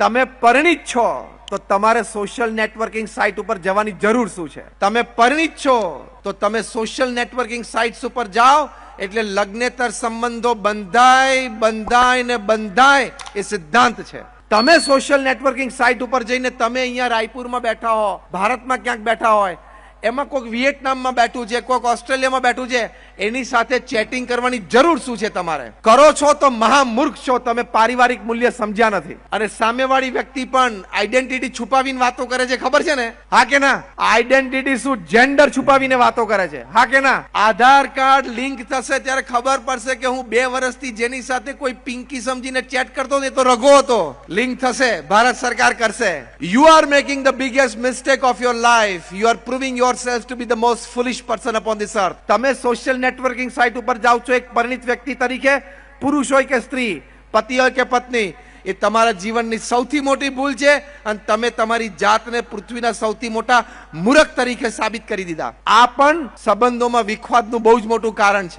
તમે પરિણિત છો તો તમારે સોશિયલ નેટવર્કિંગ સાઇટ ઉપર જવાની જરૂર શું છે? તમે પરિણિત છો તો તમે સોશિયલ નેટવર્કિંગ સાઇટ્સ ઉપર જાઓ એટલે લગ્નેતર સંબંધો બંધાય ને બંધાય એ સિદ્ધાંત છે. તમે સોશિયલ નેટવર્કિંગ સાઇટ ઉપર જઈને તમે અહીંયા રાયપુરમાં બેઠા હો, ભારતમાં ક્યાંક બેઠા હોય, એમાં કોઈક વિયેટનામમાં બેઠું છે, કોઈક ઓસ્ટ્રેલિયામાં બેઠું છે, એની સાથે ચેટિંગ કરવાની જરૂર શું છે? તમારે કરો છો તો મહામૂર્ખ છો. તમે પારિવારિક મૂલ્ય સમજ્યા નથી. અને સામેવાળી વ્યક્તિ પણ આઈડેન્ટિટી છુપાવીને વાતો કરે છે, ખબર છે ને? હા કે ના? આઈડેન્ટિટી શું? જેન્ડર છુપાવીને વાતો કરે છે, હા કે ના? આધાર કાર્ડ લિંક થશે ત્યારે ખબર પડશે કે હું 2 વર્ષથી જેની સાથે કોઈ પિંકી સમજીને ચેટ કરતો ને તો રઘો હતો. લિંક થશે, ભારત સરકાર કરશે. You are making the biggest mistake of your life. You are proving yourselves to be the most foolish person upon this earth. તમે સોશિયલ નેટવર્કિંગ સાઇટ ઉપર જાઓ છો એક પરિણિત વ્યક્તિ તરીકે, પુરુષ હોય કે સ્ત્રી, પતિ હોય કે પત્ની, એ તમારા જીવનની સૌથી મોટી ભૂલ છે અને તમે તમારી જાતને પૃથ્વીના સૌથી મોટા મૂર્ખ તરીકે સાબિત કરી દીધા. આ પણ સંબંધોમાં વિખવાદનું બહુ જ મોટું કારણ છે.